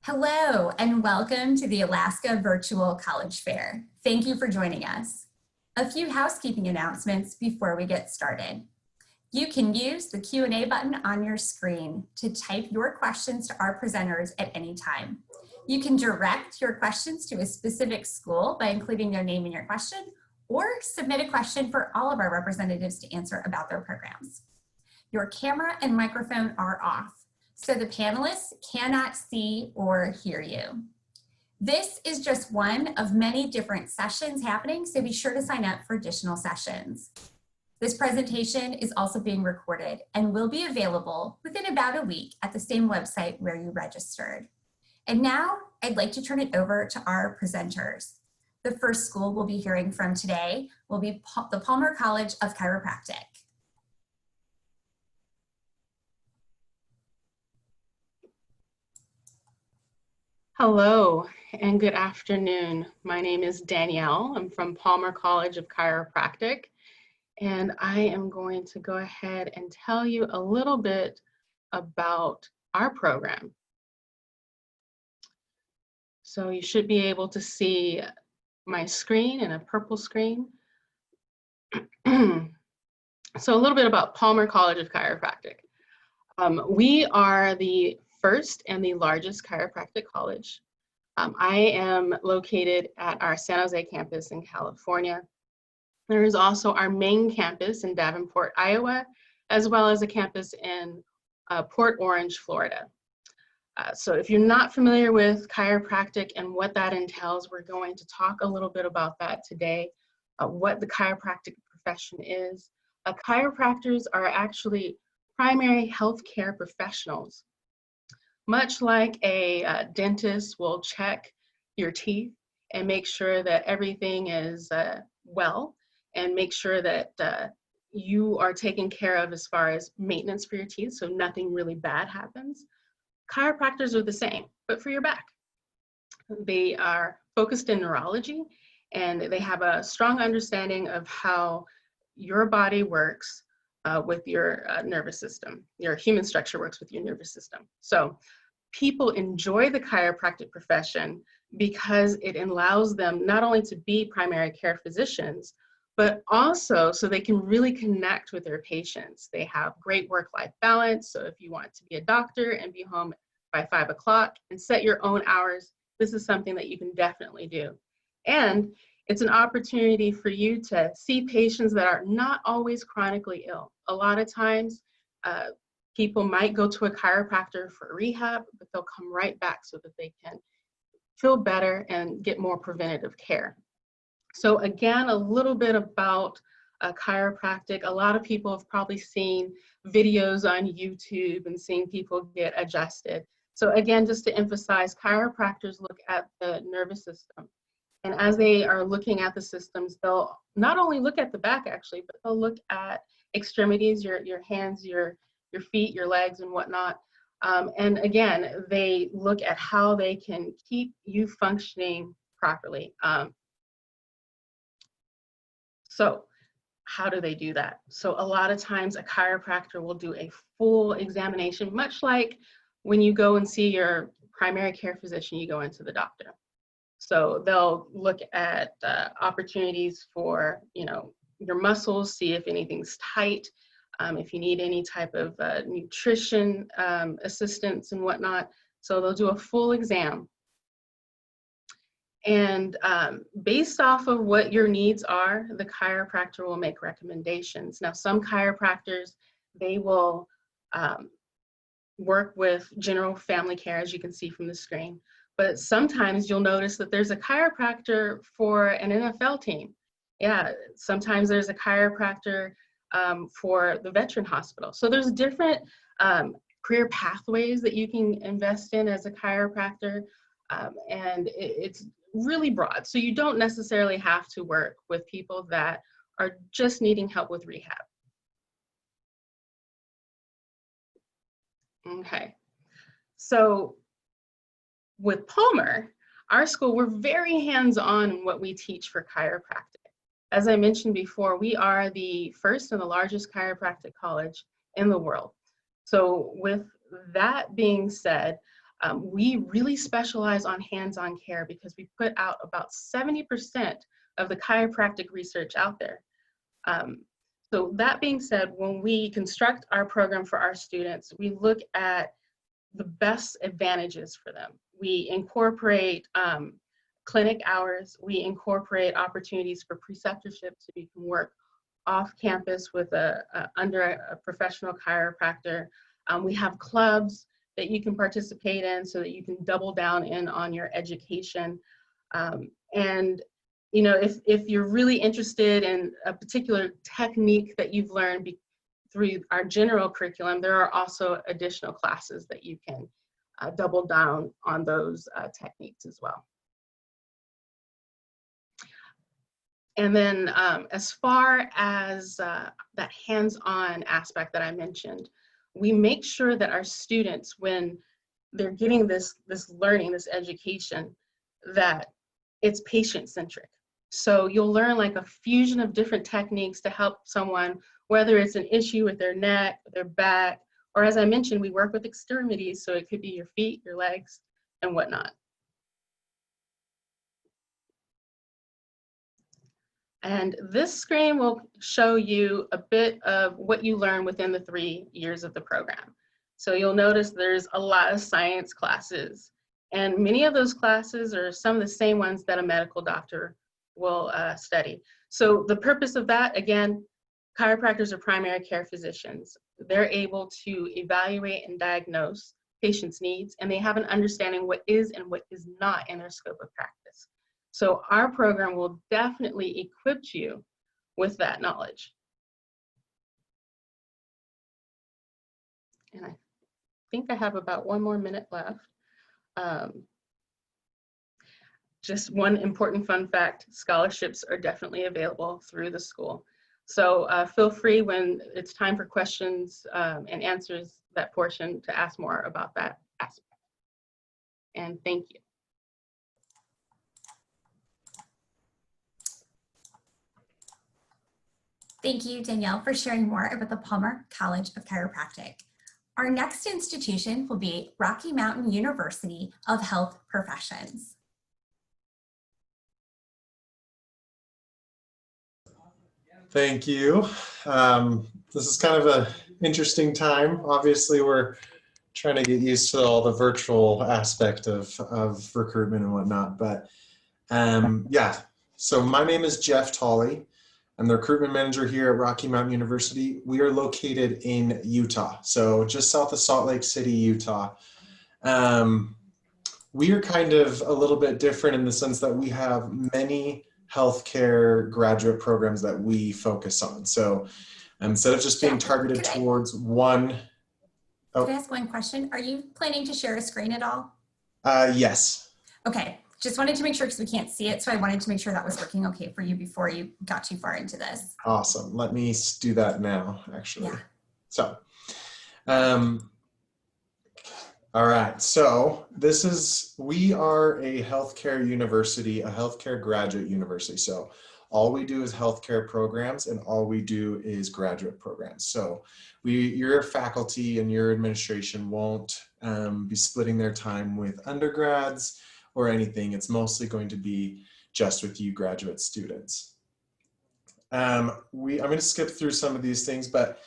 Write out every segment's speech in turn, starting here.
Hello, and welcome to the Alaska Virtual College Fair. Thank you for joining us. A few housekeeping announcements before we get started. You can use the Q&A button on your screen to type your questions to our presenters at any time. You can direct your questions to a specific school by including their name in your question, or submit a question for all of our representatives to answer about their programs. Your camera and microphone are off, so the panelists cannot see or hear you. This is just one of many different sessions happening, so be sure to sign up for additional sessions. This presentation is also being recorded and will be available within about a week at the same website where you registered. And now I'd like to turn it over to our presenters. The first school we'll be hearing from today will be the Palmer College of Chiropractic. Hello and good afternoon. My name is Danielle. I'm from Palmer College of Chiropractic, and I am going to go ahead and tell you a little bit about our program. So you should be able to see my screen and a purple screen. So a little bit about Palmer College of Chiropractic. We are the first and the largest chiropractic college. I am located at our San Jose campus in California. There is also our main campus in Davenport, Iowa, as well as a campus in Port Orange, Florida. So if you're not familiar with chiropractic and what that entails, we're going to talk a little bit about that today, what the chiropractic profession is. Chiropractors are actually primary healthcare professionals. Much like a dentist will check your teeth and make sure that everything is well, and make sure that you are taken care of as far as maintenance for your teeth, so nothing really bad happens. Chiropractors are the same, but for your back. They are focused in neurology, and they have a strong understanding of how your body works with your nervous system. Your human structure works with your nervous system. So people enjoy the chiropractic profession because it allows them not only to be primary care physicians, but also so they can really connect with their patients. They have great work-life balance. So if you want to be a doctor and be home by 5 o'clock and set your own hours, this is something that you can definitely do. And it's an opportunity for you to see patients that are not always chronically ill. A lot of times, people might go to a chiropractor for rehab, but they'll come right back so that they can feel better and get more preventative care. So again, a little bit about chiropractic. A lot of people have probably seen videos on YouTube and seen people get adjusted. So again, just to emphasize, chiropractors look at the nervous system. And as they are looking at the systems, they'll not only look at the back actually, but they'll look at extremities, your hands, your feet, your legs, and whatnot. And again, they look at how they can keep you functioning properly. So how do they do that? So a lot of times a chiropractor will do a full examination, much like when you go and see your primary care physician, you go into the doctor. So they'll look at opportunities for, your muscles, see if anything's tight, if you need any type of nutrition assistance and whatnot. So they'll do a full exam. And based off of what your needs are, the chiropractor will make recommendations. Now, some chiropractors, they will work with general family care, as you can see from the screen. But sometimes you'll notice that there's a chiropractor for an NFL team. Yeah, sometimes there's a chiropractor for the veteran hospital. So there's different career pathways that you can invest in as a chiropractor, and it's really broad. So you don't necessarily have to work with people that are just needing help with rehab. Okay, so with Palmer, our school, we're very hands-on in what we teach for chiropractic. As I mentioned before, we are the first and the largest chiropractic college in the world. So with that being said, We really specialize on hands-on care because we put out about 70% of the chiropractic research out there. So that being said, when we construct our program for our students, we look at the best advantages for them. We incorporate clinic hours. We incorporate opportunities for preceptorship, so you can work off campus with under a professional chiropractor. We have clubs that you can participate in so that you can double down in on your education. And you know, if you're really interested in a particular technique that you've learned through our general curriculum, there are also additional classes that you can double down on those techniques as well. And then as far as that hands-on aspect that I mentioned, we make sure that our students, when they're getting this learning, this education, that it's patient-centric. So you'll learn like a fusion of different techniques to help someone, whether it's an issue with their neck, their back, or as I mentioned, we work with extremities, so it could be your feet, your legs, and whatnot. And this screen will show you a bit of what you learn within the 3 years of the program. So you'll notice there's a lot of science classes, and many of those classes are some of the same ones that a medical doctor will study. So the purpose of that, again, chiropractors are primary care physicians. They're able to evaluate and diagnose patients' needs, and they have an understanding what is and what is not in their scope of practice. So our program will definitely equip you with that knowledge. And I think I have about 1 more minute left. Just one important fun fact, scholarships are definitely available through the school. So feel free when it's time for questions and answers that portion to ask more about that aspect. And thank you. Thank you, Danielle, for sharing more about the Palmer College of Chiropractic. Our next institution will be Rocky Mountain University of Health Professions. Thank you. This is kind of an interesting time. Obviously, we're trying to get used to all the virtual aspect of recruitment and whatnot. But yeah, so my name is Jeff Tolley. I'm the recruitment manager here at Rocky Mountain University. We are located in Utah, so just south of Salt Lake City, Utah. We are kind of a little bit different in the sense that we have many healthcare graduate programs that we focus on. So instead of just being targeted towards one. Could I ask one question? Are you planning to share a screen at all? Yes. Okay, just wanted to make sure because we can't see it. So I wanted to make sure that was working okay for you before you got too far into this. Awesome. Let me do that now, actually. Yeah. So, all right, so we are a healthcare university, a healthcare graduate university. So all we do is healthcare programs and all we do is graduate programs. So your faculty and your administration won't be splitting their time with undergrads or anything. It's mostly going to be just with you graduate students. I'm going to skip through some of these things, but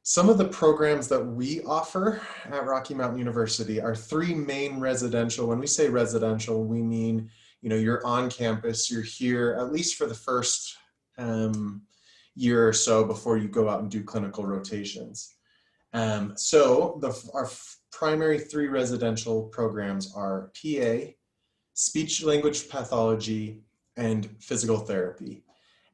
some of the programs that we offer at Rocky Mountain University are 3 main residential. When we say residential, we mean, you know, you're on campus, you're here at least for the first year or so before you go out and do clinical rotations. So our primary 3 residential programs are PA, speech language pathology, and physical therapy.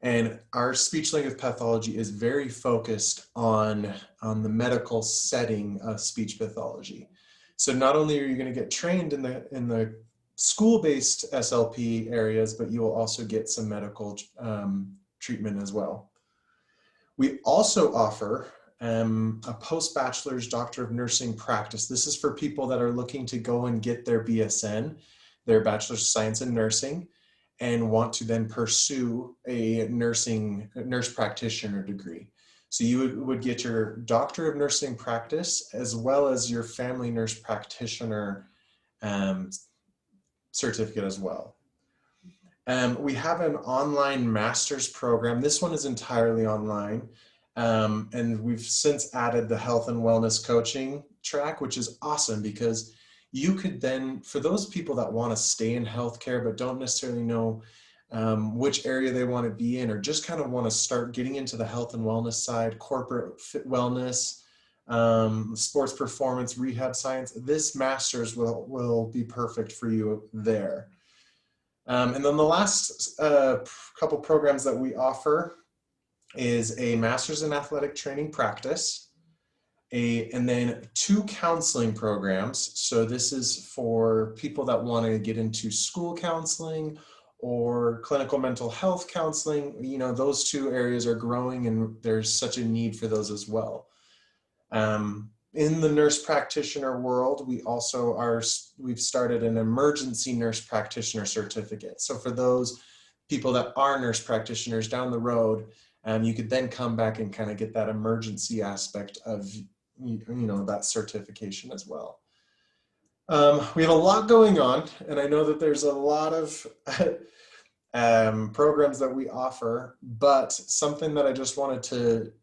And our speech language pathology is very focused on the medical setting of speech pathology. So not only are you going to get trained in the school-based SLP areas, but you will also get some medical treatment as well. We also offer a post-bachelor's Doctor of Nursing practice. This is for people that are looking to go and get their BSN, their Bachelor's of Science in Nursing, and want to then pursue a nurse practitioner degree. So you would get your Doctor of Nursing practice as well as your family nurse practitioner certificate as well. We have an online master's program. This one is entirely online. And we've since added the health and wellness coaching track, which is awesome because you could then, for those people that want to stay in healthcare but don't necessarily know which area they want to be in, or just kind of want to start getting into the health and wellness side, corporate fit wellness, sports performance, rehab science, this master's will be perfect for you there. And then the last couple programs that we offer is a master's in athletic training practice, and then 2 counseling programs. So this is for people that want to get into school counseling or clinical mental health counseling. You know, those 2 areas are growing and there's such a need for those as well. In the nurse practitioner world, we've started an emergency nurse practitioner certificate. So for those people that are nurse practitioners down the road, you could then come back and kind of get that emergency aspect of, that certification as well. We have a lot going on, and I know that there's a lot of programs that we offer, but something that I just wanted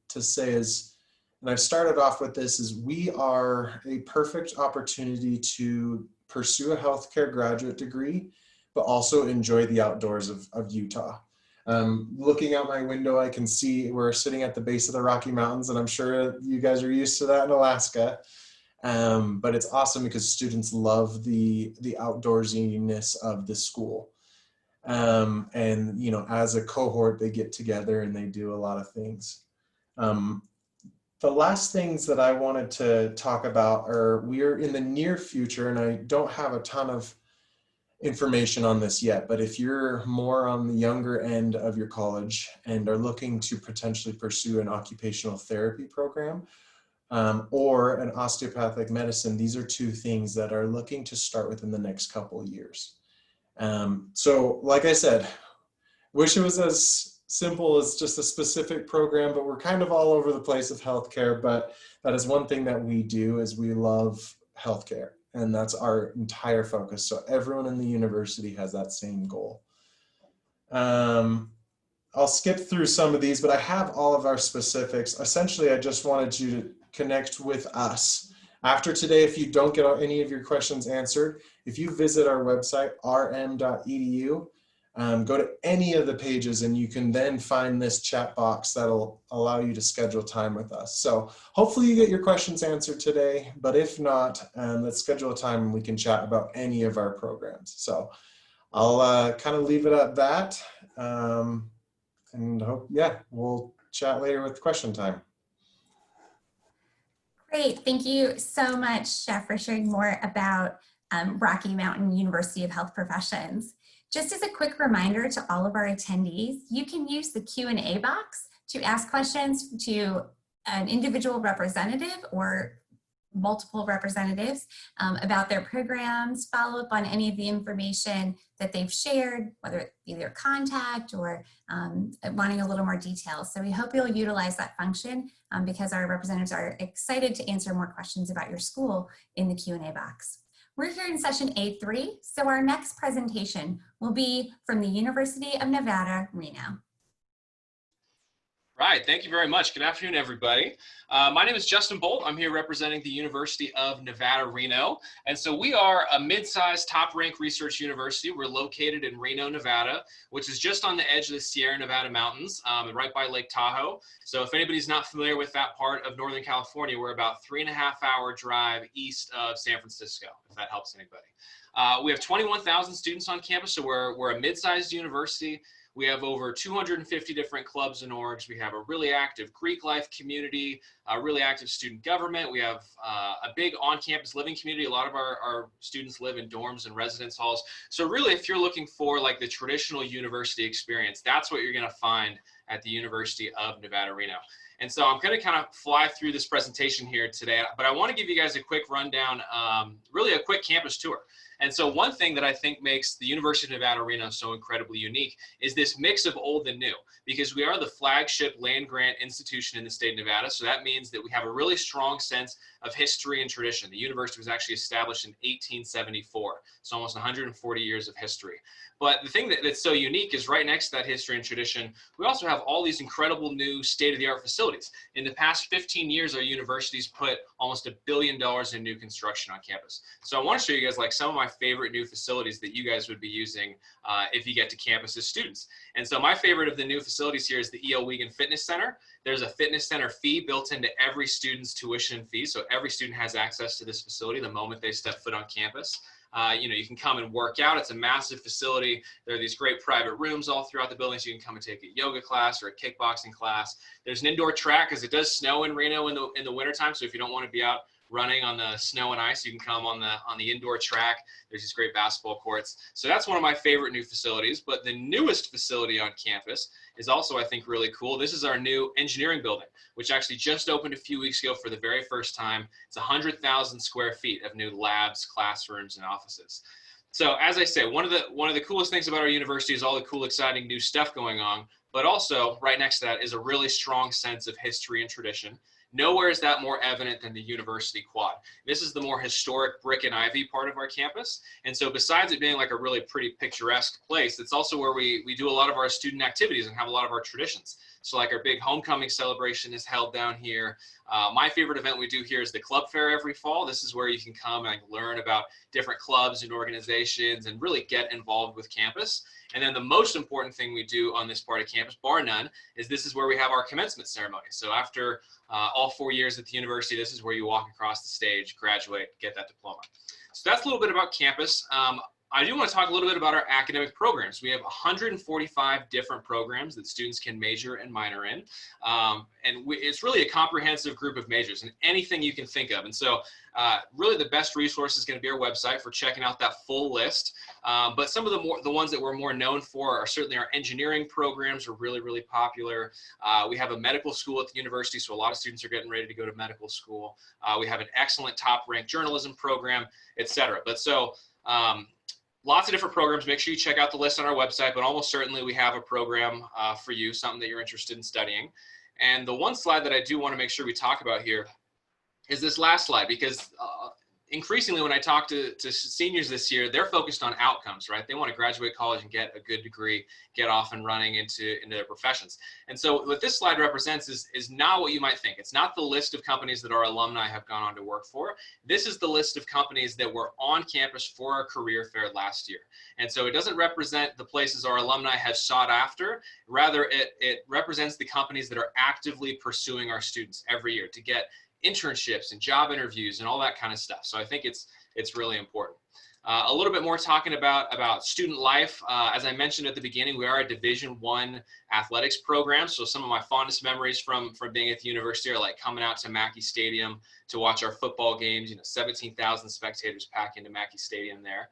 to say is, and I've started off with this, is we are a perfect opportunity to pursue a healthcare graduate degree, but also enjoy the outdoors of Utah. Looking out my window, I can see we're sitting at the base of the Rocky Mountains, and I'm sure you guys are used to that in Alaska. But it's awesome because students love the outdoorsiness of the school. And, as a cohort, they get together and they do a lot of things. The last things that I wanted to talk about are, we're in the near future, and I don't have a ton of information on this yet, but if you're more on the younger end of your college and are looking to potentially pursue an occupational therapy program or an osteopathic medicine, these are 2 things that are looking to start within the next couple of years. So like I said, wish it was as simple as just a specific program, but we're kind of all over the place with healthcare. But that is one thing that we do, is we love healthcare, and that's our entire focus. So everyone in the university has that same goal. I'll skip through some of these, but I have all of our specifics. Essentially, I just wanted you to connect with us. After today, if you don't get any of your questions answered, if you visit our website, rm.edu, go to any of the pages and you can then find this chat box that'll allow you to schedule time with us. So hopefully you get your questions answered today, but if not, let's schedule a time and we can chat about any of our programs. So I'll kind of leave it at that, and we'll chat later with question time. Great, thank you so much, Jeff, for sharing more about Rocky Mountain University of Health Professions. Just as a quick reminder to all of our attendees, you can use the Q&A box to ask questions to an individual representative or multiple representatives about their programs, follow up on any of the information that they've shared, whether it be their contact or wanting a little more detail. So we hope you'll utilize that function because our representatives are excited to answer more questions about your school in the Q&A box. We're here in session A3, so our next presentation will be from the University of Nevada, Reno. Right, thank you very much. Good afternoon, everybody. My name is Justin Bolt. I'm here representing the University of Nevada, Reno. And so we are a mid-sized, top-ranked research university. We're located in Reno, Nevada, which is just on the edge of the Sierra Nevada mountains, right by Lake Tahoe. So if anybody's not familiar with that part of Northern California, we're about 3.5-hour drive east of San Francisco, if that helps anybody. We have 21,000 students on campus, so we're a mid-sized university. We have over 250 different clubs and orgs. We have a really active Greek life community, a really active student government. We have a big on-campus living community. A lot of our students live in dorms and residence halls. So really, if you're looking for like the traditional university experience, that's what you're gonna find at the University of Nevada, Reno. And so I'm going to kind of fly through this presentation here today, but I want to give you guys a quick rundown, really a quick campus tour. And so one thing that I think makes the University of Nevada, Reno so incredibly unique is this mix of old and new, because we are the flagship land grant institution in the state of Nevada. So that means that we have a really strong sense of history and tradition. The university was actually established in 1874, so almost 140 years of history. But the thing that's so unique is right next to that history and tradition, we also have all these incredible new state-of-the-art facilities. In the past 15 years, our university's put almost $1 billion in new construction on campus. So I want to show you guys like some of my favorite new facilities that you guys would be using if you get to campus as students. And so my favorite of the new facilities here is the E.L. Wiegand Fitness Center. There's a fitness center fee built into every student's tuition fee. So every student has access to this facility the moment they step foot on campus. You can come and work out. It's a massive facility. There are these great private rooms all throughout the building, so you can come and take a yoga class or a kickboxing class. There's an indoor track because it does snow in Reno in the wintertime. So if you don't want to be out running on the snow and ice, you can come on the indoor track. There's these great basketball courts. So that's one of my favorite new facilities. But the newest facility on campus is also, I think, really cool. This is our new engineering building, which actually just opened a few weeks ago for the very first time. It's 100,000 square feet of new labs, classrooms, and offices. So as I say, one of the coolest things about our university is all the cool, exciting new stuff going on. But also right next to that is a really strong sense of history and tradition. Nowhere is that more evident than the University Quad. This is the more historic brick and ivy part of our campus. And so besides it being like a really pretty picturesque place, it's also where we do a lot of our student activities and have a lot of our traditions. So like our big homecoming celebration is held down here. My favorite event we do here is the club fair every fall. This is where you can come and learn about different clubs and organizations and really get involved with campus. And then the most important thing we do on this part of campus, bar none, is this is where we have our commencement ceremony. So after all 4 years at the university, this is where you walk across the stage, graduate, get that diploma. So that's a little bit about campus. I do want to talk a little bit about our academic programs. We have 145 different programs that students can major and minor in. It's really a comprehensive group of majors and anything you can think of. And so really the best resource is going to be our website for checking out that full list. But some of the ones that we're more known for are certainly our engineering programs are really, really popular. We have a medical school at the university, so a lot of students are getting ready to go to medical school. We have an excellent top-ranked journalism program, et cetera. But so, lots of different programs. Make sure you check out the list on our website, but almost certainly we have a program for you, something that you're interested in studying. And the one slide that I do want to make sure we talk about here is this last slide, because increasingly when I talk to seniors this year, they're focused on outcomes, right? They want to graduate college and get a good degree, get off and running into their professions. And so what this slide represents is not what you might think. It's not the list of companies that our alumni have gone on to work for. This is the list of companies that were on campus for our career fair last year. And so it doesn't represent the places our alumni have sought after. Rather, it represents the companies that are actively pursuing our students every year to get internships and job interviews and all that kind of stuff. So I think it's really important. A little bit more talking about student life. As I mentioned at the beginning, we are a Division I athletics program. So some of my fondest memories from being at the university are like coming out to Mackey Stadium to watch our football games. 17,000 spectators pack into Mackey Stadium there.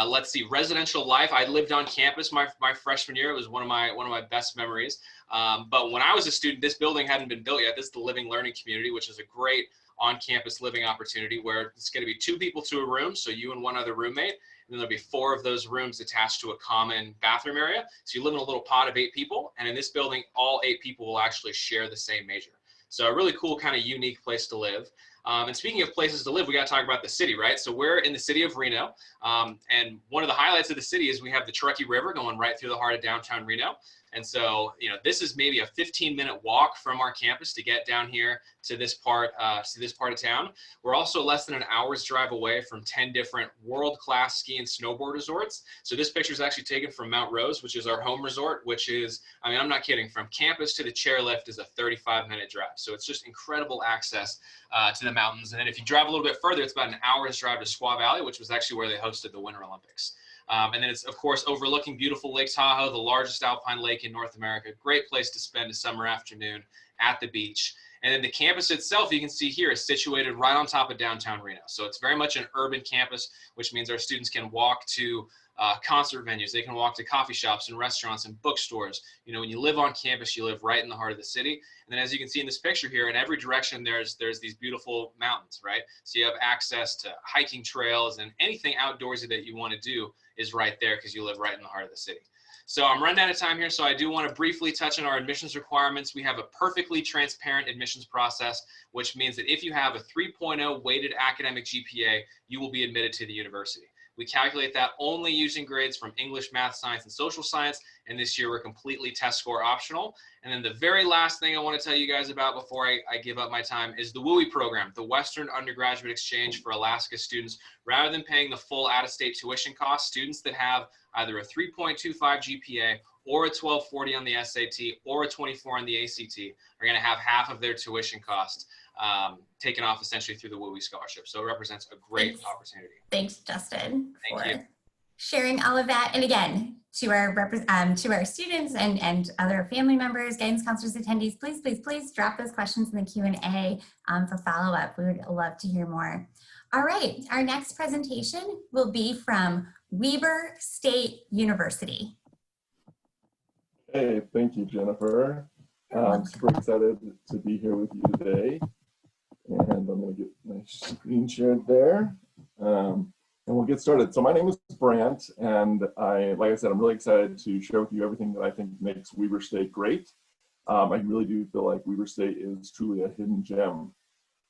Let's see, residential life. I lived on campus my freshman year. It was one of my best memories. But when I was a student, this building hadn't been built yet. This is the Living Learning Community, which is a great on-campus living opportunity where it's going to be 2 people to a room, so you and one other roommate, and then there'll be 4 of those rooms attached to a common bathroom area. So you live in a little pod of 8 people, and in this building, all 8 people will actually share the same major. So a really cool, kind of unique place to live. And speaking of places to live, we got to talk about the city, right? So we're in the city of Reno. And one of the highlights of the city is we have the Truckee River going right through the heart of downtown Reno. And so, this is maybe a 15-minute walk from our campus to get down here to this part of town. We're also less than an hour's drive away from 10 different world-class ski and snowboard resorts. So this picture is actually taken from Mount Rose, which is our home resort, which is, I'm not kidding, from campus to the chairlift is a 35-minute drive. So it's just incredible access to the mountains. And then if you drive a little bit further, it's about an hour's drive to Squaw Valley, which was actually where they hosted the Winter Olympics. And then it's, of course, overlooking beautiful Lake Tahoe, the largest alpine lake in North America. Great place to spend a summer afternoon at the beach. And then the campus itself, you can see here, is situated right on top of downtown Reno. So it's very much an urban campus, which means our students can walk to concert venues. They can walk to coffee shops and restaurants and bookstores. You know, when you live on campus, you live right in the heart of the city. And then as you can see in this picture here, in every direction, there's these beautiful mountains, right? So you have access to hiking trails, and anything outdoorsy that you want to do is right there because you live right in the heart of the city. So I'm running out of time here, so I do want to briefly touch on our admissions requirements. We have a perfectly transparent admissions process, which means that if you have a 3.0 weighted academic GPA, you will be admitted to the university. We calculate that only using grades from English, math, science, and social science. And this year we're completely test score optional. And then the very last thing I want to tell you guys about before I give up my time is the WUI program, the Western Undergraduate Exchange for Alaska students. Rather than paying the full out-of-state tuition costs, students that have either a 3.25 GPA or a 1240 on the SAT or a 24 on the ACT are going to have half of their tuition costs taken off essentially through the WUI scholarship. So it represents a great opportunity. Thanks, Justin, Thank you. Sharing all of that. And again, to our students and other family members, guidance counselors, attendees, please drop those questions in the Q&A for follow-up. We would love to hear more. All right, our next presentation will be from Weber State University. Hey, thank you, Jennifer. I'm super excited to be here with you today. And I'm going to get my screen shared there. And we'll get started. So my name is Brant, and like I said, I'm really excited to share with you everything that I think makes Weber State great. I really do feel like Weber State is truly a hidden gem.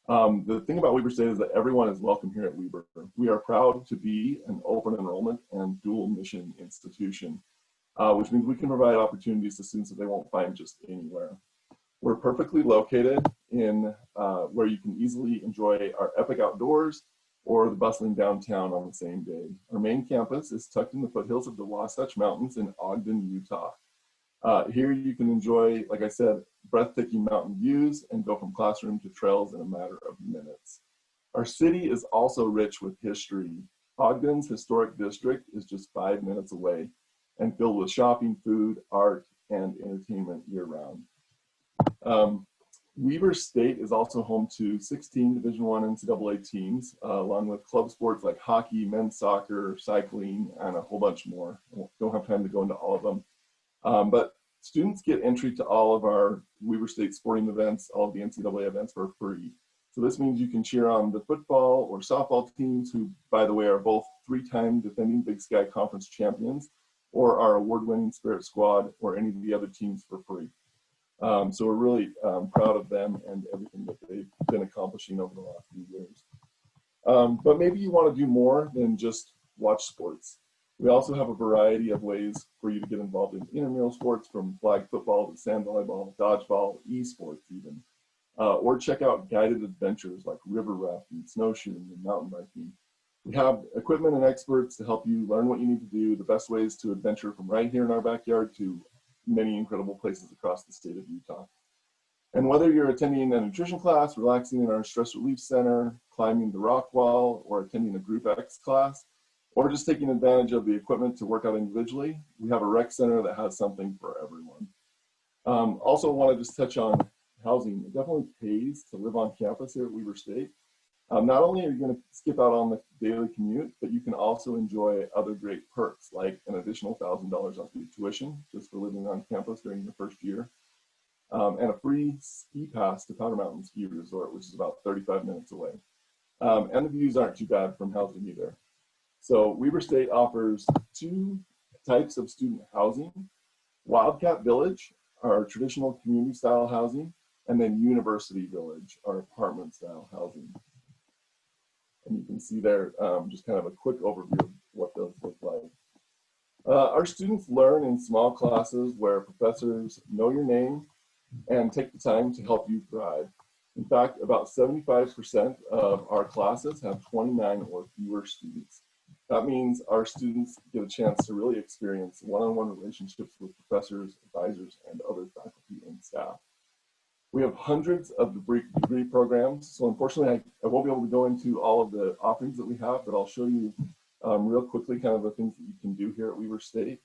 The thing about Weber State is that everyone is welcome here at Weber. We are proud to be an open enrollment and dual mission institution, which means we can provide opportunities to students that they won't find just anywhere. We're perfectly located in where you can easily enjoy our epic outdoors or the bustling downtown on the same day. Our main campus is tucked in the foothills of the Wasatch Mountains in Ogden, Utah. Here you can enjoy, like I said, breathtaking mountain views and go from classroom to trails in a matter of minutes. Our city is also rich with history. Ogden's historic district is just 5 minutes away and filled with shopping, food, art, and entertainment year-round. Weber State is also home to 16 Division I NCAA teams, along with club sports like hockey, men's soccer, cycling, and a whole bunch more. I don't have time to go into all of them. But students get entry to all of our Weber State sporting events, all of the NCAA events for free. So this means you can cheer on the football or softball teams, who, by the way, are both 3-time defending Big Sky Conference champions, or our award-winning Spirit Squad, or any of the other teams for free. So we're really proud of them and everything that they've been accomplishing over the last few years. But maybe you want to do more than just watch sports. We also have a variety of ways for you to get involved in intramural sports, from flag football to sand volleyball, dodgeball, esports even. Or check out guided adventures like river rafting, snowshoeing, and mountain biking. We have equipment and experts to help you learn what you need to do, the best ways to adventure from right here in our backyard to many incredible places across the state of Utah. And whether you're attending a nutrition class, relaxing in our stress relief center, climbing the rock wall, or attending a Group X class, or just taking advantage of the equipment to work out individually, we have a rec center that has something for everyone. Also want to just touch on housing. It definitely pays to live on campus here at Weber State. Not only are you going to skip out on the daily commute, but you can also enjoy other great perks, like an additional $1,000 off your tuition just for living on campus during your first year, and a free ski pass to Powder Mountain Ski Resort, which is about 35 minutes away. And the views aren't too bad from housing either. So Weber State offers 2 types of student housing: Wildcat Village, our traditional community style housing, and then University Village, our apartment style housing. And you can see there just kind of a quick overview of what those look like. Our students learn in small classes where professors know your name and take the time to help you thrive. In fact, about 75% of our classes have 29 or fewer students. That means our students get a chance to really experience one-on-one relationships with professors, advisors, and other faculty and staff. We have hundreds of degree programs, so unfortunately I won't be able to go into all of the offerings that we have, but I'll show you real quickly kind of the things that you can do here at Weber State.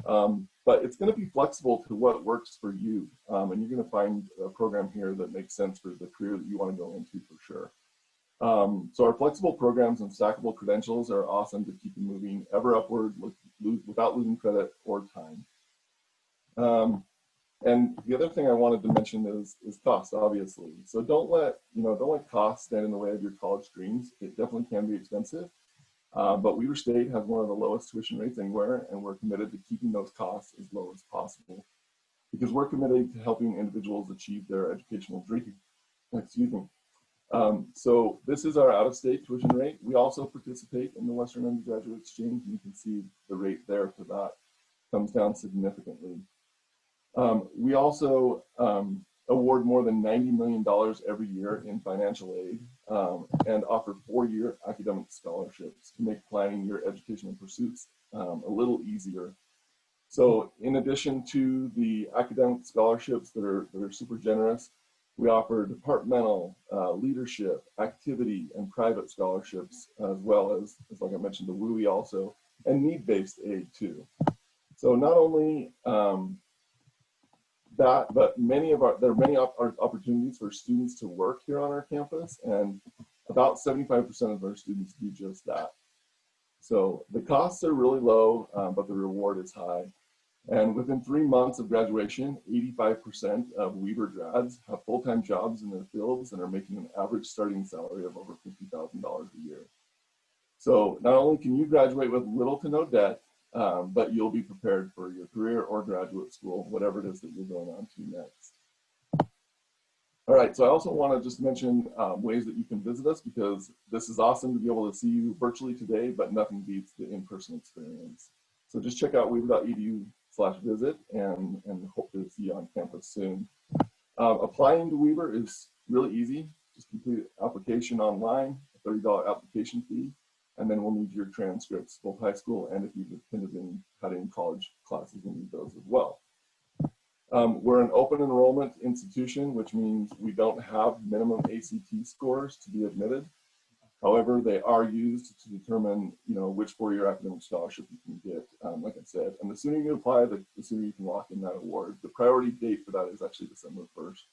But it's going to be flexible to what works for you, and you're going to find a program here that makes sense for the career that you want to go into for sure. So our flexible programs and stackable credentials are awesome to keep you moving ever upward, without losing credit or time. And the other thing I wanted to mention is cost, obviously. So don't let cost stand in the way of your college dreams. It definitely can be expensive, but Weber State has one of the lowest tuition rates anywhere, and we're committed to keeping those costs as low as possible because we're committed to helping individuals achieve their educational dream. Excuse me. So this is our out-of-state tuition rate. We also participate in the Western Undergraduate Exchange, and you can see the rate there for that comes down significantly. We also award more than $90 million every year in financial aid and offer 4-year academic scholarships to make planning your educational pursuits a little easier. So in addition to the academic scholarships that are super generous, we offer departmental, leadership, activity, and private scholarships, as well as like I mentioned, the WUI also, and need-based aid too. So not only that, but there are many opportunities for students to work here on our campus, and about 75% of our students do just that. So the costs are really low, but the reward is high. And within 3 months of graduation, 85% of Weber grads have full-time jobs in their fields and are making an average starting salary of over $50,000 a year. So not only can you graduate with little to no debt, but you'll be prepared for your career or graduate school, whatever it is that you're going on to next. All right, so I also want to just mention ways that you can visit us, because this is awesome to be able to see you virtually today, but nothing beats the in-person experience. So just check out weber.edu/visit and hope to see you on campus soon. Applying to Weber is really easy. Just complete an application online, a $30 application fee, and then we'll need your transcripts, both high school and if you've had any college classes, we'll need those as well. We're an open enrollment institution, which means we don't have minimum ACT scores to be admitted. However, they are used to determine, which 4-year academic scholarship you can get, like I said. And the sooner you apply, the sooner you can lock in that award. The priority date for that is actually December 1st.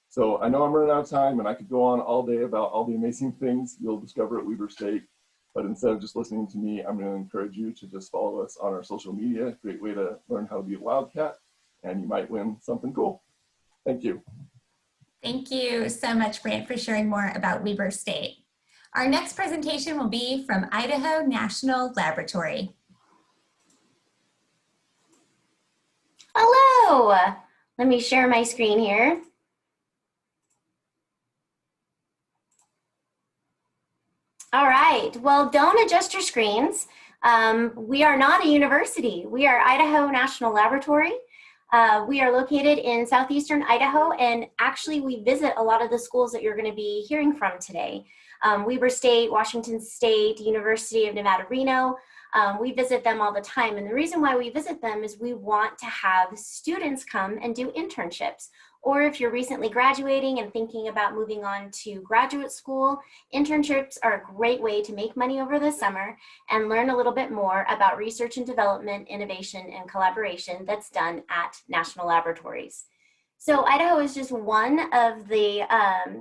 So I know I'm running out of time, and I could go on all day about all the amazing things you'll discover at Weber State. But instead of just listening to me, I'm going to encourage you to just follow us on our social media. Great way to learn how to be a wildcat, and you might win something cool. Thank you. Thank you so much, Brant, for sharing more about Weber State. Our next presentation will be from Idaho National Laboratory. Hello, let me share my screen here. All right, well, don't adjust your screens. We are not a university. We are Idaho National Laboratory. We are located in southeastern Idaho, and actually we visit a lot of the schools that you're going to be hearing from today. Weber State, Washington State, University of Nevada, Reno. We visit them all the time, and the reason why we visit them is we want to have students come and do internships. Or if you're recently graduating and thinking about moving on to graduate school, internships are a great way to make money over the summer and learn a little bit more about research and development, innovation, and collaboration that's done at national laboratories. So Idaho is just one of the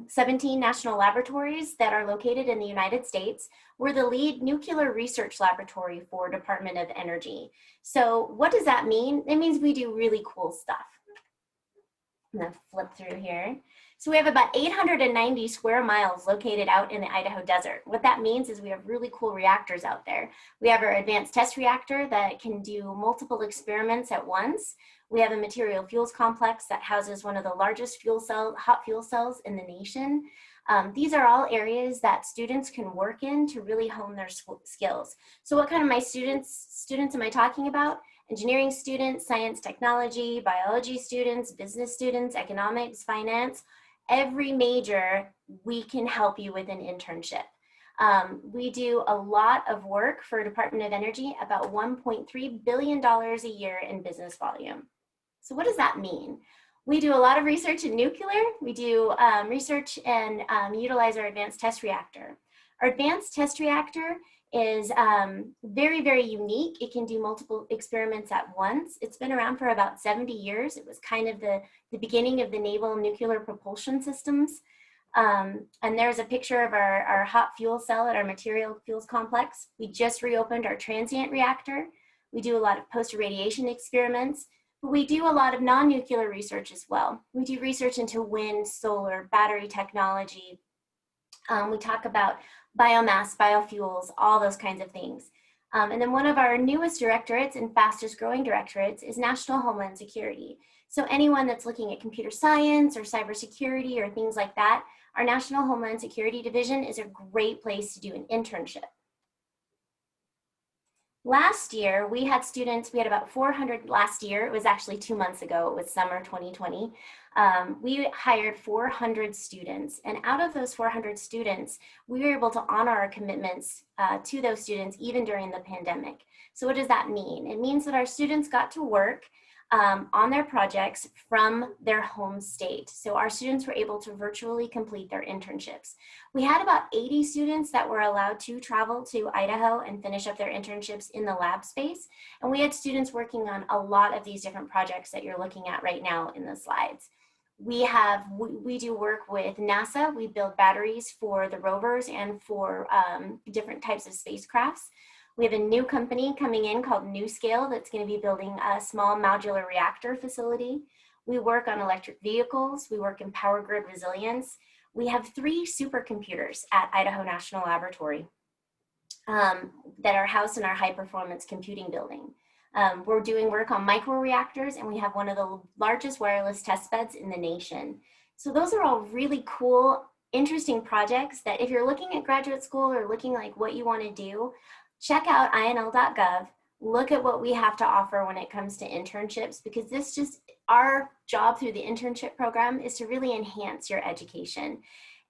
17 national laboratories that are located in the United States. We're the lead nuclear research laboratory for Department of Energy. So what does that mean? It means we do really cool stuff. I'm gonna flip through here. So we have about 890 square miles located out in the Idaho desert. What that means is we have really cool reactors out there. We have our advanced test reactor that can do multiple experiments at once. We have a material fuels complex that houses one of the largest hot fuel cells in the nation. These are all areas that students can work in to really hone their skills. So what kind of students am I talking about? Engineering students, science, technology, biology students, business students, economics, finance. Every major, we can help you with an internship. We do a lot of work for Department of Energy, about $1.3 billion a year in business volume. So what does that mean? We do a lot of research in nuclear. We do research and utilize our advanced test reactor. Our advanced test reactor is very, very unique. It can do multiple experiments at once. It's been around for about 70 years. It was kind of the beginning of the naval nuclear propulsion systems. And there's a picture of our hot fuel cell at our material fuels complex. We just reopened our transient reactor. We do a lot of post-irradiation experiments, but we do a lot of non-nuclear research as well. We do research into wind, solar, battery technology. We talk about biomass, biofuels, all those kinds of things. And then one of our newest directorates and fastest growing directorates is National Homeland Security. So anyone that's looking at computer science or cybersecurity or things like that, our National Homeland Security Division is a great place to do an internship. Last year, we had students, we had about 400 last year. It was actually 2 months ago. It was summer 2020. We hired 400 students. And out of those 400 students, we were able to honor our commitments to those students even during the pandemic. So what does that mean? It means that our students got to work on their projects from their home state. So our students were able to virtually complete their internships. We had about 80 students that were allowed to travel to Idaho and finish up their internships in the lab space. And we had students working on a lot of these different projects that you're looking at right now in the slides. We do work with NASA. We build batteries for the rovers and for different types of spacecrafts. We have a new company coming in called NewScale that's going to be building a small modular reactor facility. We work on electric vehicles. We work in power grid resilience. We have 3 supercomputers at Idaho National Laboratory that are housed in our high performance computing building. We're doing work on microreactors, and we have one of the largest wireless test beds in the nation. So those are all really cool, interesting projects that if you're looking at graduate school or looking like what you want to do, check out inl.gov, look at what we have to offer when it comes to internships, because our job through the internship program is to really enhance your education.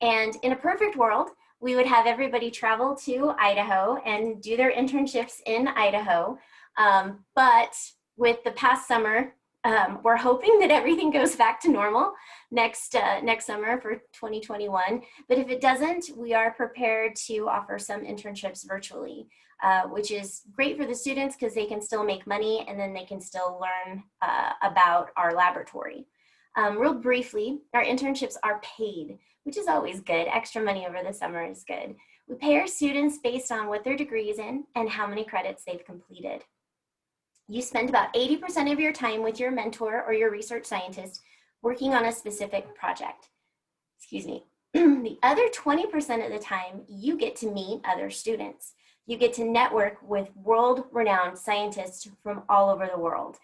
And in a perfect world, we would have everybody travel to Idaho and do their internships in Idaho. But with the past summer, we're hoping that everything goes back to normal next summer for 2021. But if it doesn't, we are prepared to offer some internships virtually, which is great for the students because they can still make money and then they can still learn about our laboratory. Real briefly, our internships are paid, which is always good. Extra money over the summer is good. We pay our students based on what their degree is in and how many credits they've completed. You spend about 80% of your time with your mentor or your research scientist working on a specific project. Excuse me. The other 20% of the time, you get to meet other students. You get to network with world-renowned scientists from all over the world.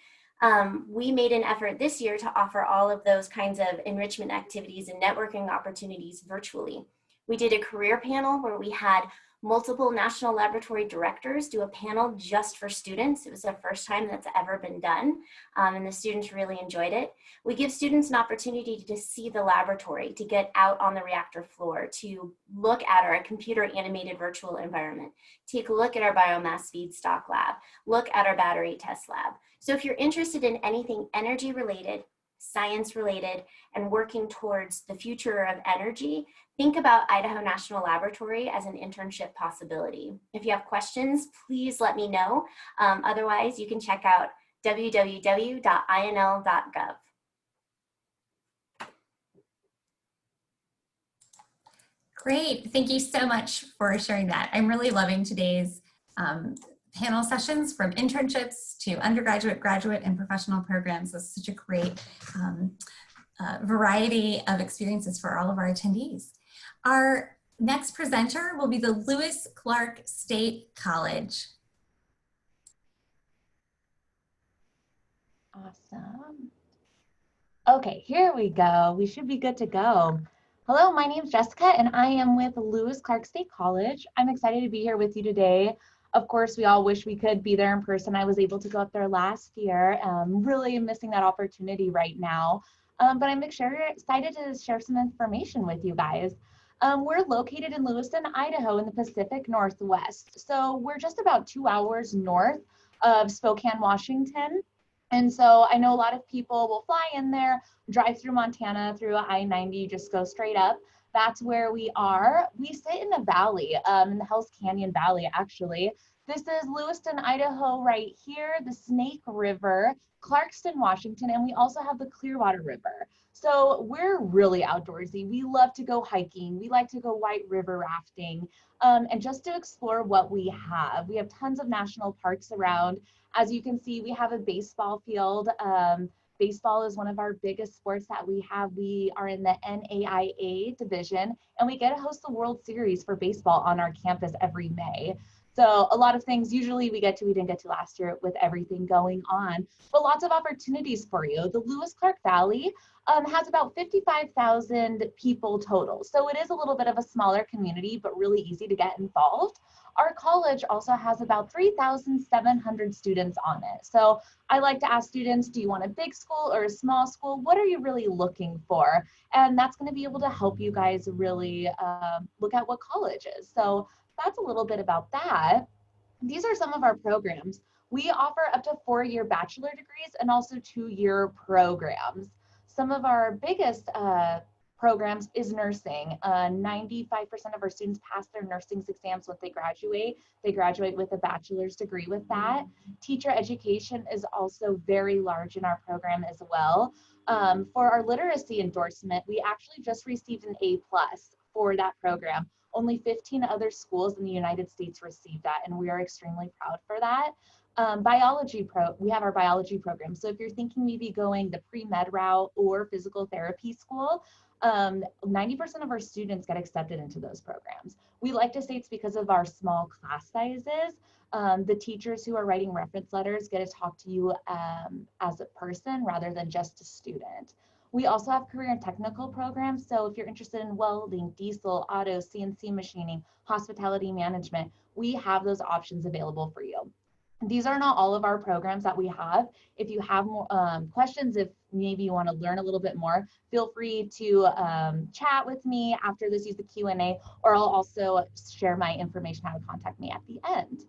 We made an effort this year to offer all of those kinds of enrichment activities and networking opportunities virtually. We did a career panel where we had multiple national laboratory directors do a panel just for students. It was the first time that's ever been done, and the students really enjoyed it. We give students an opportunity to see the laboratory, to get out on the reactor floor, to look at our computer animated virtual environment, take a look at our biomass feedstock lab, look at our battery test lab. So if you're interested in anything energy related, science related, and working towards the future of energy, think about Idaho National Laboratory as an internship possibility. If you have questions, please let me know. Otherwise, you can check out www.inl.gov. Great, thank you so much for sharing that. I'm really loving today's panel sessions, from internships to undergraduate, graduate, and professional programs. This is such a great variety of experiences for all of our attendees. Our next presenter will be the Lewis Clark State College. Awesome. Okay, here we go. We should be good to go. Hello, my name is Jessica, and I am with Lewis Clark State College. I'm excited to be here with you today. Of course, we all wish we could be there in person. I was able to go up there last year. Really missing that opportunity right now. But I'm excited to share some information with you guys. We're located in Lewiston, Idaho in the Pacific Northwest. So we're just about 2 hours north of Spokane, Washington. And so I know a lot of people will fly in there, drive through Montana through I-90, just go straight up. That's where we are. We sit in a valley, in the Hells Canyon Valley, actually. This is Lewiston, Idaho right here, the Snake River, Clarkston, Washington, and we also have the Clearwater River. So we're really outdoorsy. We love to go hiking. We like to go white river rafting, and just to explore what we have. We have tons of national parks around. As you can see, we have a baseball field. Baseball is one of our biggest sports that we have. We are in the NAIA division, and we get to host the World Series for baseball on our campus every May. So a lot of things usually we didn't get to last year with everything going on, but lots of opportunities for you. The Lewis-Clark Valley has about 55,000 people total. So it is a little bit of a smaller community, but really easy to get involved. Our college also has about 3,700 students on it. So I like to ask students, do you want a big school or a small school? What are you really looking for? And that's going to be able to help you guys really look at what college is. So that's a little bit about that. These are some of our programs. We offer up to 4-year bachelor degrees and also 2-year programs. Some of our biggest programs is nursing. 95% of our students pass their nursing exams when they graduate. They graduate with a bachelor's degree with that. Teacher education is also very large in our program as well. For our literacy endorsement, we actually just received an A+ for that program. Only 15 other schools in the United States received that, and we are extremely proud for that. We have our biology program. So if you're thinking maybe going the pre-med route or physical therapy school, 90% of our students get accepted into those programs. We like to say it's because of our small class sizes. The teachers who are writing reference letters get to talk to you as a person rather than just a student. We also have career and technical programs. So if you're interested in welding, diesel, auto, CNC machining, hospitality management, we have those options available for you. These are not all of our programs that we have. If you have more questions, if maybe you want to learn a little bit more, feel free to chat with me after this, use the Q&A, or I'll also share my information how to contact me at the end.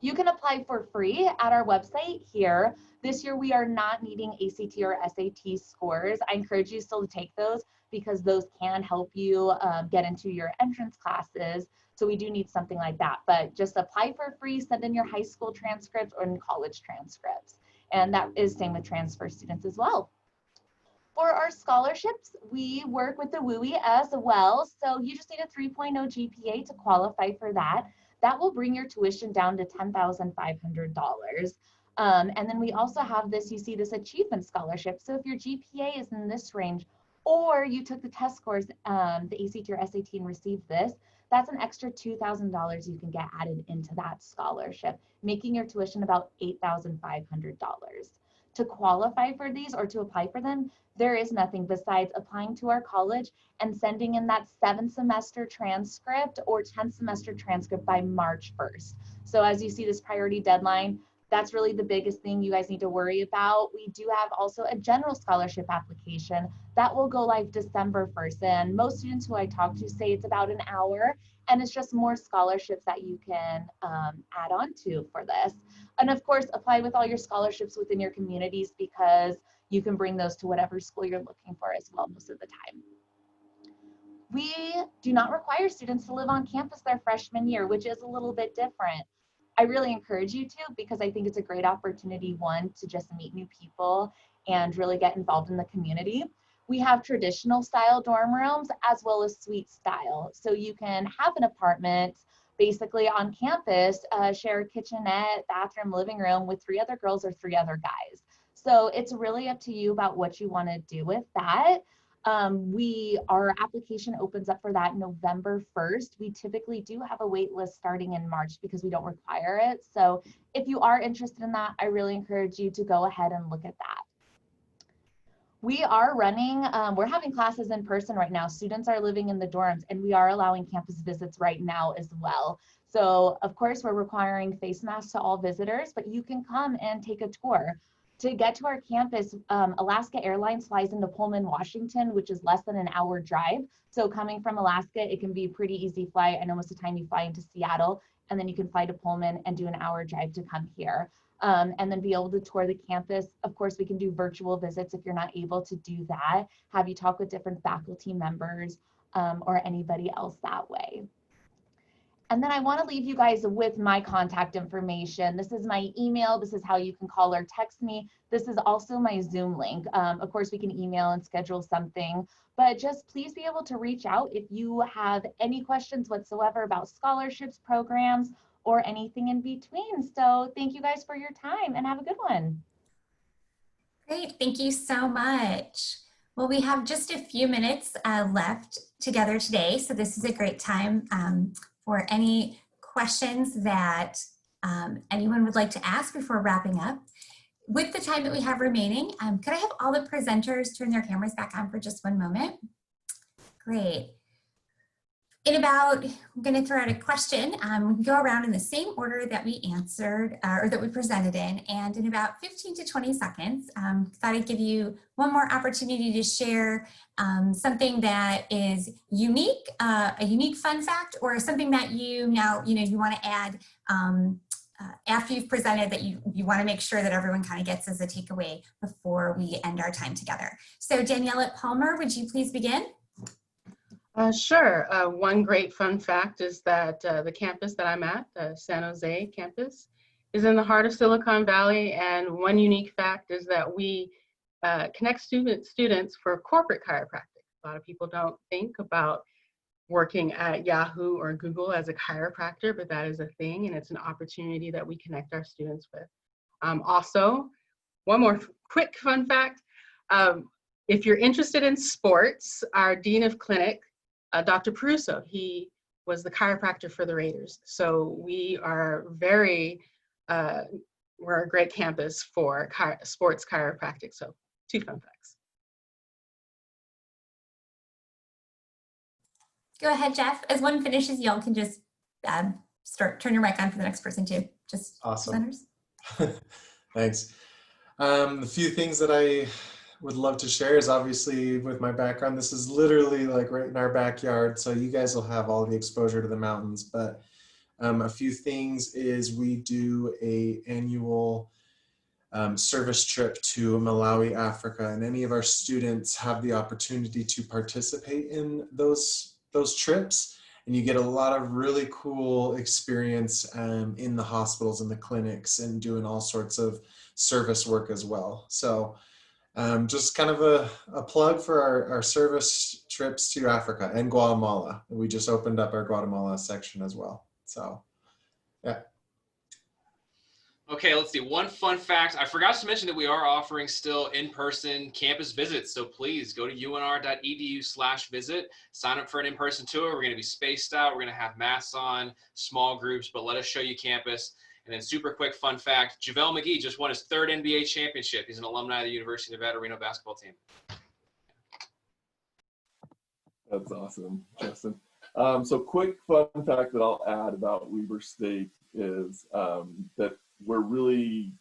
You can apply for free at our website here. This year, we are not needing ACT or SAT scores. I encourage you still to take those because those can help you get into your entrance classes. So we do need something like that, but just apply for free, send in your high school transcripts or college transcripts. And that is same with transfer students as well. For our scholarships, we work with the WUI as well. So you just need a 3.0 GPA to qualify for that. That will bring your tuition down to $10,500. And then we also have this, you see this achievement scholarship. So if your GPA is in this range, or you took the test scores, the ACT or SAT and received this, that's an extra $2,000 you can get added into that scholarship, making your tuition about $8,500. To qualify for these or to apply for them, there is nothing besides applying to our college and sending in that 7th semester transcript or 10th semester transcript by March 1st. So as you see this priority deadline, that's really the biggest thing you guys need to worry about. We do have also a general scholarship application that will go live December 1st. And most students who I talk to say it's about an hour, and it's just more scholarships that you can add on to for this. And of course, apply with all your scholarships within your communities because you can bring those to whatever school you're looking for as well most of the time. We do not require students to live on campus their freshman year, which is a little bit different. I really encourage you to because I think it's a great opportunity, one, to just meet new people and really get involved in the community. We have traditional style dorm rooms as well as suite style. So you can have an apartment basically on campus, share a kitchenette, bathroom, living room with 3 other girls or 3 other guys. So it's really up to you about what you want to do with that. Our application opens up for that November 1st. We typically do have a wait list starting in March because we don't require it. So if you are interested in that, I really encourage you to go ahead and look at that. We are running, we're having classes in person right now. Students are living in the dorms and we are allowing campus visits right now as well. So of course we're requiring face masks to all visitors, but you can come and take a tour. To get to our campus, Alaska Airlines flies into Pullman, Washington, which is less than an hour drive. So coming from Alaska, it can be a pretty easy flight. I know most of the time you fly into Seattle and then you can fly to Pullman and do an hour drive to come here. And then be able to tour the campus. Of course, we can do virtual visits if you're not able to do that, have you talk with different faculty members. or anybody else that way. And then I want to leave you guys with my contact information. This is my email. This is how you can call or text me. This is also my Zoom link. Of course, we can email and schedule something, but just please be able to reach out if you have any questions whatsoever about scholarships, programs, or anything in between. So thank you guys for your time and have a good one. Great, thank you so much. Well, we have just a few minutes left together today, so this is a great time for any questions that anyone would like to ask before wrapping up. With the time that we have remaining, could I have all the presenters turn their cameras back on for just one moment? Great. In about, I'm going to throw out a question. We can go around in the same order that we answered or that we presented in, and in about 15 to 20 seconds, thought I'd give you one more opportunity to share something that is unique, a unique fun fact, or something that you want to add after you've presented that you want to make sure that everyone kind of gets as a takeaway before we end our time together. So Danielle Palmer, would you please begin? Sure. One great fun fact is that the campus that I'm at, the San Jose campus, is in the heart of Silicon Valley. And one unique fact is that we connect students for corporate chiropractic. A lot of people don't think about working at Yahoo or Google as a chiropractor, but that is a thing, and it's an opportunity that we connect our students with. Also, one more quick fun fact. If you're interested in sports, our Dean of Clinic, Dr. Peruso, he was the chiropractor for the Raiders. So we are we're a great campus for sports chiropractic. So 2 fun facts. Go ahead, Jeff. As one finishes, y'all can just turn your mic on for the next person too. Just awesome. Presenters. Thanks. The few things that I would love to share is obviously with my background, this is literally like right in our backyard. So you guys will have all the exposure to the mountains, but a few things is we do a annual service trip to Malawi, Africa, and any of our students have the opportunity to participate in those trips. And you get a lot of really cool experience in the hospitals and the clinics and doing all sorts of service work as well. So just kind of a plug for our service trips to Africa and Guatemala. We just opened up our Guatemala section as well. So, yeah. Okay, let's see. One fun fact. I forgot to mention that we are offering still in-person campus visits. So please go to unr.edu/visit. Sign up for an in-person tour. We're going to be spaced out. We're going to have masks on, small groups, but let us show you campus. And then super quick fun fact, JaVale McGee just won his 3rd NBA championship. He's an alumni of the University of Nevada, Reno basketball team. That's awesome, Justin. So quick fun fact that I'll add about Weber State is that we're really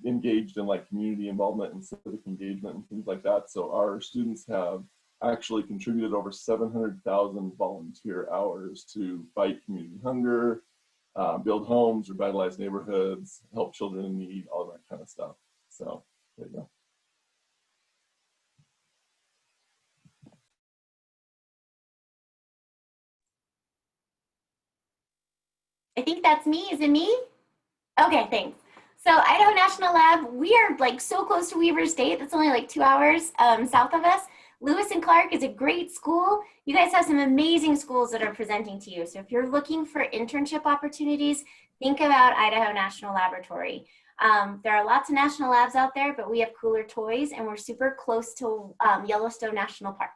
engaged in like community involvement and civic engagement and things like that. So our students have actually contributed over 700,000 volunteer hours to fight community hunger, build homes, revitalize neighborhoods, help children in need, all that kind of stuff. So there you go. I think that's me. Is it me? Okay, thanks. So Idaho National Lab, we are like so close to Weber State. That's only like 2 hours south of us. Lewis and Clark is a great school. You guys have some amazing schools that are presenting to you. So if you're looking for internship opportunities, think about Idaho National Laboratory. There are lots of national labs out there, but we have cooler toys and we're super close to Yellowstone National Park.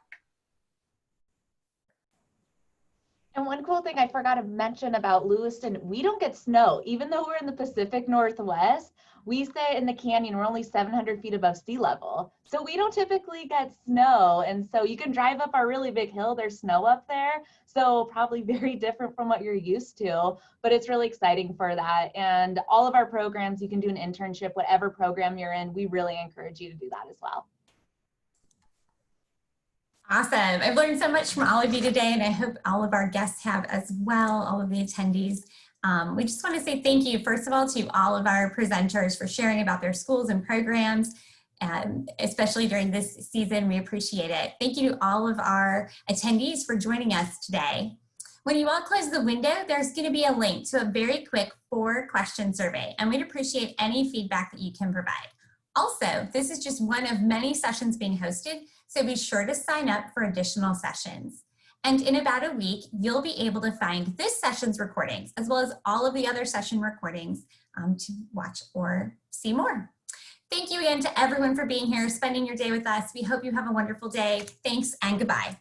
And one cool thing I forgot to mention about Lewiston, we don't get snow. Even though we're in the Pacific Northwest, we stay in the canyon. We're only 700 feet above sea level. So we don't typically get snow. And so you can drive up our really big hill. There's snow up there. So probably very different from what you're used to, but it's really exciting for that. And all of our programs, you can do an internship, whatever program you're in. We really encourage you to do that as well. Awesome. I've learned so much from all of you today, and I hope all of our guests have as well, all of the attendees. We just want to say thank you, first of all, to all of our presenters for sharing about their schools and programs. especially during this season. We appreciate it. Thank you to all of our attendees for joining us today. When you all close the window, there's going to be a link to a very quick 4-question survey, and we'd appreciate any feedback that you can provide. Also, this is just one of many sessions being hosted, so be sure to sign up for additional sessions. And in about a week, you'll be able to find this session's recordings, as well as all of the other session recordings to watch or see more. Thank you again to everyone for being here, spending your day with us. We hope you have a wonderful day. Thanks and goodbye.